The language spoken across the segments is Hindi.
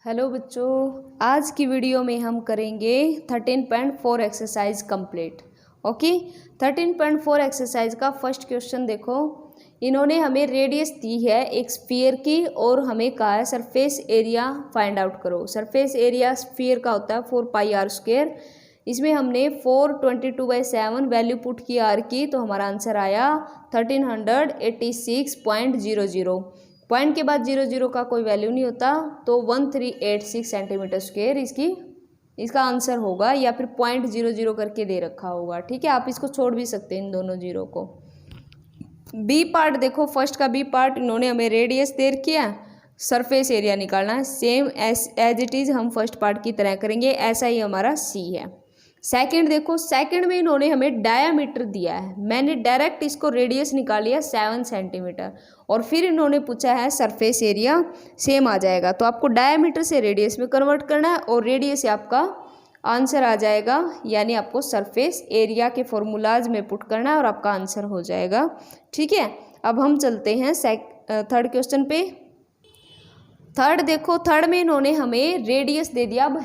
हेलो बच्चों, आज की वीडियो में हम करेंगे 13.4 एक्सरसाइज कंप्लीट। ओके, 13.4 एक्सरसाइज का फर्स्ट क्वेश्चन देखो। इन्होंने हमें रेडियस दी है एक स्फीयर की और हमें कहा है सरफेस एरिया फाइंड आउट करो। सरफेस एरिया स्फीयर का होता है 4πr²। इसमें हमने 422/7 वैल्यू पुट की आर की, तो हमारा आंसर आया 1386.00। पॉइंट के बाद 00 का कोई वैल्यू नहीं होता, तो 1386 सेंटीमीटर स्क्वायर इसका आंसर होगा, या फिर 0.00 करके दे रखा होगा। ठीक है, आप इसको छोड़ भी सकते हैं इन दोनों जीरो को। बी पार्ट देखो, फर्स्ट का बी पार्ट इन्होंने हमें रेडियस दे रखी है, सरफेस एरिया निकालना है। सेम एज इट इज़ हम फर्स्ट पार्ट की तरह करेंगे, ऐसा ही हमारा सी है। सेकंड देखो, सेकंड में इन्होंने हमें डायामीटर दिया है, मैंने डायरेक्ट इसको रेडियस निकाल लिया 7 सेंटीमीटर, और फिर इन्होंने पूछा है सरफेस एरिया, सेम आ जाएगा। तो आपको डायामीटर से रेडियस में कन्वर्ट करना है और रेडियस से आपका आंसर आ जाएगा, यानी आपको सरफेस एरिया के फॉर्मूलाज में पुट करना है और आपका आंसर हो जाएगा। ठीक है, अब हम चलते हैं थर्ड क्वेश्चन पे। थर्ड देखो, थर्ड में इन्होंने हमें रेडियस दे दिया। अब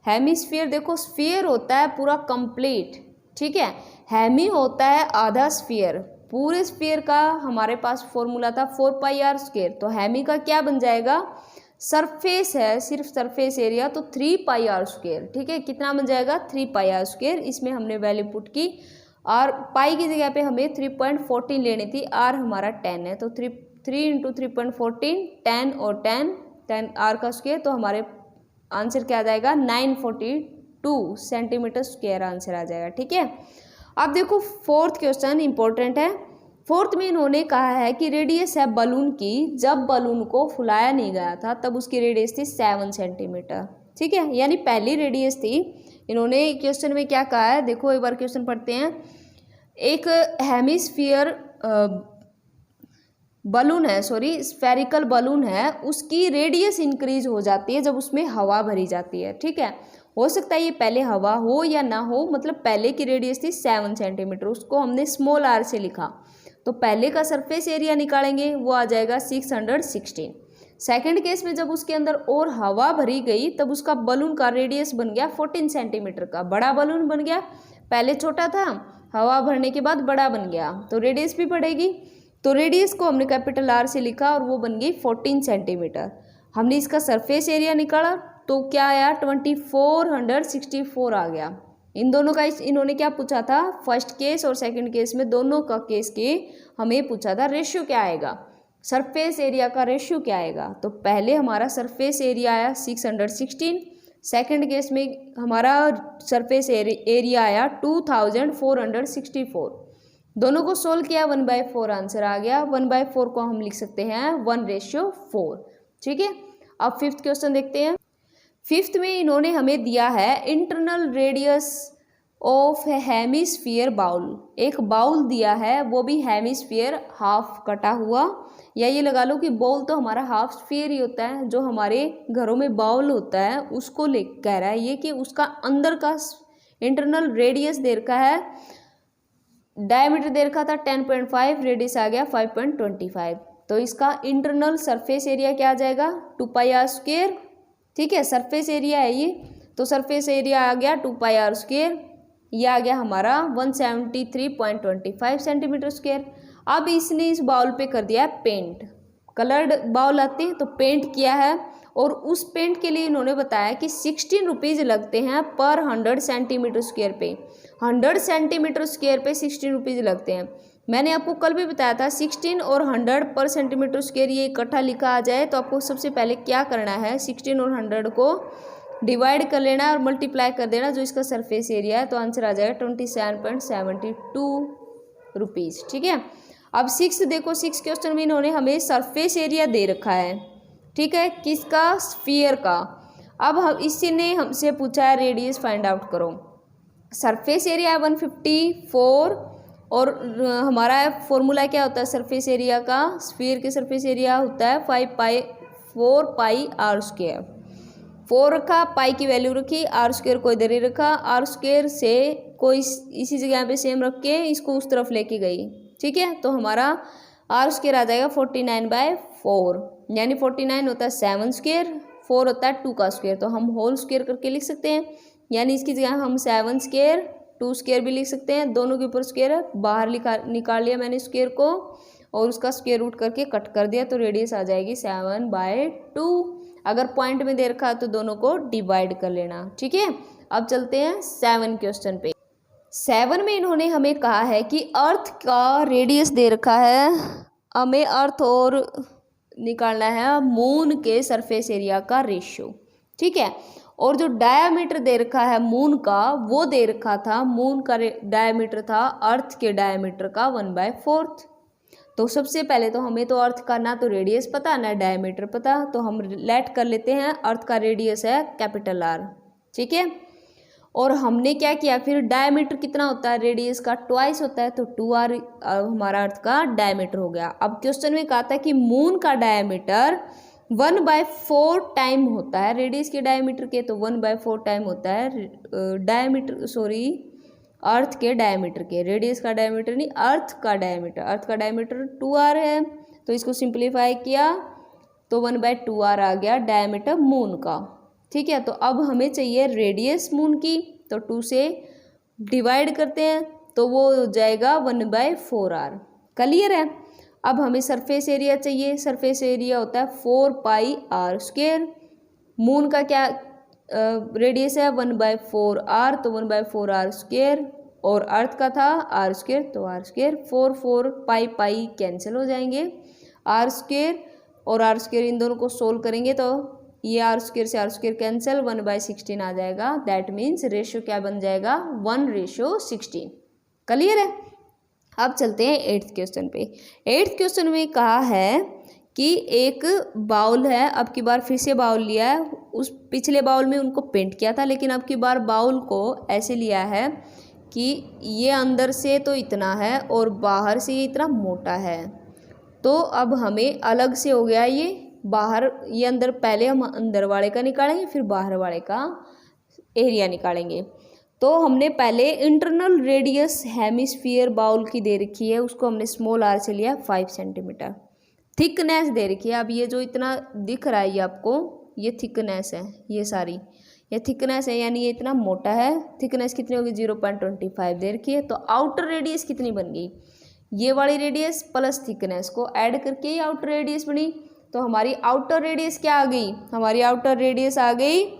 हेमिस्फीयर देखो, स्फीयर होता है पूरा कंप्लीट, ठीक है, हेमी होता है आधा स्फीयर। पूरे स्फीयर का हमारे पास फॉर्मूला था 4πr², तो हेमी का क्या बन जाएगा, सरफेस है सिर्फ सरफेस एरिया, तो 3πr²। ठीक है, कितना बन जाएगा 3πr²। इसमें हमने वैल्यू पुट की, और पाई की जगह पे हमें 3.14 लेनी थी, आर हमारा 10 है, तो 3 × 3.14 10 और 10 आर का स्क्वायर, तो हमारे आंसर क्या आ जाएगा 942 सेंटीमीटर स्क्वायर आंसर आ जाएगा। ठीक है, अब देखो फोर्थ क्वेश्चन इंपॉर्टेंट है। फोर्थ में इन्होंने कहा है कि रेडियस है बलून की, जब बलून को फुलाया नहीं गया था तब उसकी रेडियस थी 7 सेंटीमीटर। ठीक है, यानी पहली रेडियस थी। इन्होंने क्वेश्चन में क्या कहा है, देखो एक बार क्वेश्चन पढ़ते हैं। एक हेमिस्फीयर बलून है, स्फेरिकल बलून है, उसकी रेडियस इंक्रीज हो जाती है जब उसमें हवा भरी जाती है। ठीक है, हो सकता है ये पहले हवा हो या ना हो, मतलब पहले की रेडियस थी 7 सेंटीमीटर, उसको हमने स्मॉल आर से लिखा, तो पहले का सरफेस एरिया निकालेंगे, वो आ जाएगा 616। सेकेंड केस में जब उसके अंदर और हवा भरी गई तब उसका बलून का रेडियस बन गया 14 सेंटीमीटर का, बड़ा बलून बन गया। पहले छोटा था, हवा भरने के बाद बड़ा बन गया, तो रेडियस भी बढ़ेगी। तो रेडियस को हमने कैपिटल आर से लिखा और वो बन गई 14 सेंटीमीटर। हमने इसका सरफेस एरिया निकाला, तो क्या आया 2464 आ गया। इन दोनों का इन्होंने क्या पूछा था, फर्स्ट केस और सेकंड केस में दोनों का केस के हमें पूछा था रेशियो क्या आएगा, सरफेस एरिया का रेशियो क्या आएगा। तो पहले हमारा सरफेस एरिया आया 616, सेकंड केस में हमारा सरफेस एरिया आया 2464। दोनों को सोल्व किया, 1/4 आंसर आ गया। 1/4 को हम लिख सकते हैं 1:4। ठीक है, अब फिफ्थ क्वेश्चन देखते हैं। फिफ्थ में इन्होंने हमें दिया है internal radius of hemisphere bowl. एक बाउल दिया है, वो भी हेमिस्फीयर हाफ कटा हुआ, या ये लगा लो कि बाउल तो हमारा हाफ स्फीयर ही होता है, जो हमारे घरों में बाउल होता है उसको कह रहा है ये कि उसका अंदर का इंटरनल रेडियस दे रखा है, डायमीटर दे रखा था 10.5, रेडियस आ गया 5.25, तो इसका इंटरनल सरफेस एरिया क्या आ जाएगा 2πr²। ठीक है, सरफेस एरिया है ये, तो सरफेस एरिया आ गया 2πr², ये आ गया हमारा 173.25 सेंटीमीटर स्क्वायर। अब इसने इस बाउल पे कर दिया है पेंट, कलर्ड बाउल आते हैं तो पेंट किया है, और उस पेंट के लिए इन्होंने बताया कि 16 रुपीज़ लगते हैं पर 100 सेंटीमीटर स्क्वायर पे। 100 सेंटीमीटर स्क्वायर पे 16 रुपीज़ लगते हैं। मैंने आपको कल भी बताया था 16 और 100 पर सेंटीमीटर स्क्वायर ये इकट्ठा लिखा आ जाए, तो आपको सबसे पहले क्या करना है, 16 और 100 को डिवाइड कर लेना है और मल्टीप्लाई कर देना, जो इसका सरफेस एरिया है, तो आंसर आ जाएगा 27.72 रुपीज़। ठीक है, अब सिक्स देखो, सिक्स क्वेश्चन में इन्होंने हमें सरफेस एरिया दे रखा है। ठीक है, किसका, स्फीयर का। अब हम इसी ने हमसे पूछा है रेडियस फाइंड आउट करो। सरफेस एरिया 154, और हमारा फॉर्मूला क्या होता है सरफेस एरिया का, स्फीयर के सरफेस एरिया होता है 4πr²। 4 रखा, पाई की वैल्यू रखी, r² को इधर ही रखा, r² से कोई इसी जगह पे सेम रख के इसको उस तरफ लेके गई। ठीक है, तो हमारा r² आ जाएगा 49/4, यानी 49 होता है 7 स्क्वायर, 4 होता है 2 का स्क्वायर, तो हम होल स्क्वायर करके लिख सकते हैं। यानी इसकी जगह हम 7 स्क्वायर 2 स्क्वायर भी लिख सकते हैं, दोनों के ऊपर स्क्वायर है, बाहर निकाल लिया मैंने स्क्वायर को और उसका स्क्वायर रूट करके कट कर दिया, तो रेडियस आ जाएगी 7/2। अगर पॉइंट में दे रखा है तो दोनों को डिवाइड कर लेना, ठीक है। अब चलते हैं 7 क्वेश्चन पे। 7 में इन्होंने हमें कहा है कि अर्थ का रेडियस दे रखा है, हमें अर्थ और निकालना है मून के सरफेस एरिया का रेशियो, ठीक है। और जो डायामीटर दे रखा है मून का, वो दे रखा था, मून का डायामीटर था अर्थ के डायामीटर का 1/4। तो सबसे पहले तो हमें तो अर्थ का ना तो रेडियस पता ना डायमीटर पता, तो हम लेट कर लेते हैं अर्थ का रेडियस है कैपिटल आर, ठीक है। और हमने क्या किया फिर, डायमीटर कितना होता है रेडियस का, ट्वाइस होता है, तो 2r हमारा अर्थ का डायमीटर हो गया। अब क्वेश्चन में कहा था कि मून का डायमीटर 1/4 टाइम होता है रेडियस के डायमीटर के, तो 1/4 टाइम होता है अर्थ के डायमीटर के, रेडियस का डायमीटर नहीं, अर्थ का डायमीटर। अर्थ का डायमीटर 2r है, तो इसको सिंप्लीफाई किया तो 1/2r आ गया डायमीटर मून का, ठीक है। तो अब हमें चाहिए रेडियस मून की, तो 2 से डिवाइड करते हैं तो वो हो जाएगा 1/4r, क्लियर है। अब हमें सरफेस एरिया चाहिए, सरफेस एरिया होता है 4πr²। मून का क्या रेडियस है 1/4r, तो 1/4r², और अर्थ का था r², तो r², 4 पाई कैंसिल हो जाएंगे, r² और r² इन दोनों को सोल्व करेंगे तो ये r² से r² कैंसिल, 1/16 आ जाएगा। दैट मीन्स रेशियो क्या बन जाएगा 1:16, क्लियर है। अब चलते हैं 8th क्वेश्चन पे। 8th क्वेश्चन में कहा है कि एक बाउल है, अब की बार फिर से बाउल लिया है, उस पिछले बाउल में उनको पेंट किया था, लेकिन अब की बार बाउल को ऐसे लिया है कि ये अंदर से तो इतना है और बाहर से ये इतना मोटा है। तो अब हमें अलग से हो गया ये बाहर, ये अंदर, पहले हम अंदर वाले का निकालेंगे फिर बाहर वाले का एरिया निकालेंगे। तो हमने पहले इंटरनल रेडियस हेमिस्फीयर बाउल की दे रखी है, उसको हमने स्मॉल r से लिया 5 सेंटीमीटर। थिकनेस दे रखी है, अब ये जो इतना दिख रहा है ये आपको, ये थिकनेस है, ये सारी ये थिकनेस है, यानी ये इतना मोटा है। थिकनेस कितनी होगी 0.25 दे रखी है। तो आउटर रेडियस कितनी बन गई, ये वाली रेडियस प्लस थिकनेस को ऐड करके ही आउटर रेडियस बनी। तो हमारी आउटर रेडियस क्या आ गई, हमारी आउटर रेडियस आ गई,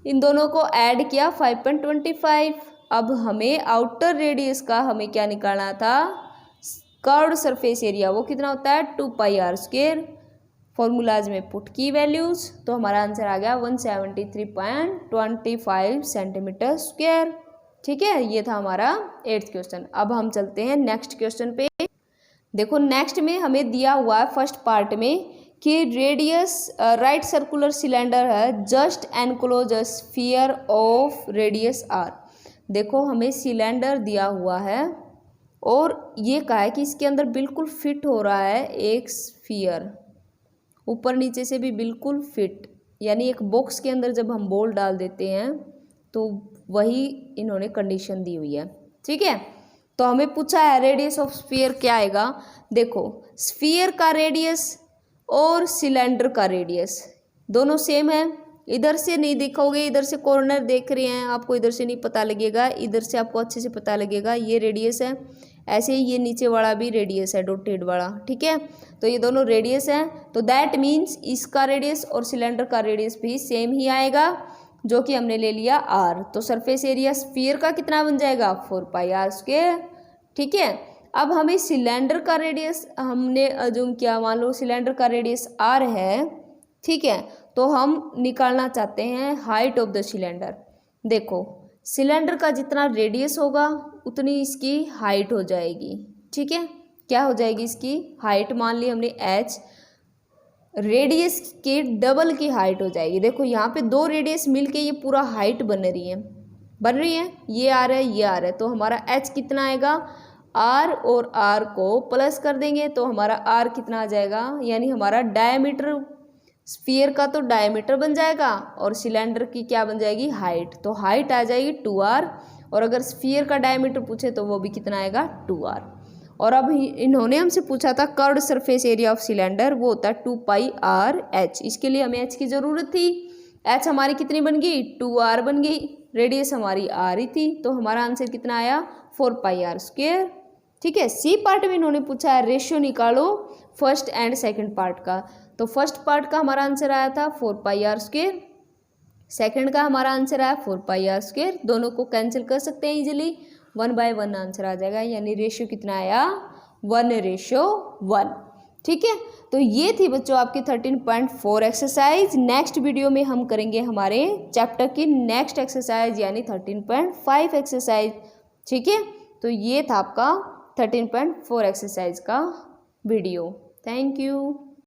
इन दोनों को ऐड किया 5.25। अब हमें आउटर रेडियस का हमें क्या निकालना था, कर्व्ड सरफेस एरिया, वो कितना होता है 2πr²। फॉर्मूलाज में पुट की वैल्यूज, तो हमारा आंसर आ गया 173.25 सेंटीमीटर स्क्वायर, ठीक है। ये था हमारा 8th क्वेश्चन। अब हम चलते हैं नेक्स्ट क्वेश्चन पे। देखो नेक्स्ट में हमें दिया हुआ है फर्स्ट पार्ट में कि रेडियस राइट सर्कुलर सिलेंडर है, just enclose a sphere of radius r। देखो हमें सिलेंडर दिया हुआ है और ये कहा है कि इसके अंदर बिल्कुल फिट हो रहा है एक स्फीयर, ऊपर नीचे से भी बिल्कुल फिट, यानी एक बॉक्स के अंदर जब हम बॉल डाल देते हैं तो वही इन्होंने कंडीशन दी हुई है, ठीक है। तो हमें पूछा है रेडियस ऑफ स्फीयर क्या आएगा। देखो स्फीयर का रेडियस और सिलेंडर का रेडियस दोनों सेम है, इधर से नहीं देखोगे, इधर से कॉर्नर देख रहे हैं आपको, इधर से नहीं पता लगेगा, इधर से आपको अच्छे से पता लगेगा ये रेडियस है। ऐसे ही ये नीचे वाला भी रेडियस है, डॉटेड वाला, ठीक है। तो ये दोनों रेडियस हैं, तो दैट मीन्स इसका रेडियस और सिलेंडर का रेडियस भी सेम ही आएगा, जो कि हमने ले लिया r। तो सरफेस एरिया स्फीयर का कितना बन जाएगा 4πr², ठीक है। अब हमें सिलेंडर का रेडियस हमने अज्यूम किया, मान लो सिलेंडर का रेडियस r है, ठीक है। तो हम निकालना चाहते हैं हाइट ऑफ द सिलेंडर। देखो सिलेंडर का जितना रेडियस होगा उतनी इसकी हाइट हो जाएगी, ठीक है। क्या हो जाएगी इसकी हाइट, मान ली हमने h, रेडियस के डबल की हाइट हो जाएगी। देखो यहाँ पे दो रेडियस मिलके ये पूरा हाइट बन रही है, ये r है ये r है, तो हमारा h कितना आएगा, r और r को प्लस कर देंगे तो हमारा r कितना आ जाएगा, यानी हमारा डायमीटर, स्फीयर का तो डायमीटर बन जाएगा और सिलेंडर की क्या बन जाएगी हाइट, तो हाइट आ जाएगी 2r, और अगर स्फीयर का डायमीटर पूछे तो वो भी कितना आएगा 2r। और अब इन्होंने हमसे पूछा था curved surface area of cylinder, वो होता है 2πr/h। इसके लिए हमें h की ज़रूरत थी। h हमारी कितनी बन गई, 2r बन गई, रेडियस हमारी r ही थी, तो हमारा आंसर कितना आया 4πr²। ठीक है। सी पार्ट में इन्होंने पूछा है रेशियो निकालो फर्स्ट एंड सेकंड पार्ट का, तो फर्स्ट पार्ट का हमारा आंसर आया था 4πr², सेकंड का हमारा आंसर आया 4πr²। दोनों को कैंसिल कर सकते हैं इजीली, 1/1 आंसर आ जाएगा, यानी रेशियो कितना आया 1:1। ठीक है। तो ये थी बच्चों आपकी 13.4 एक्सरसाइज। नेक्स्ट वीडियो में हम करेंगे हमारे चैप्टर की नेक्स्ट एक्सरसाइज यानी 13.5 एक्सरसाइज। ठीक है। तो ये था आपका 13.4 एक्सरसाइज का वीडियो। Thank you.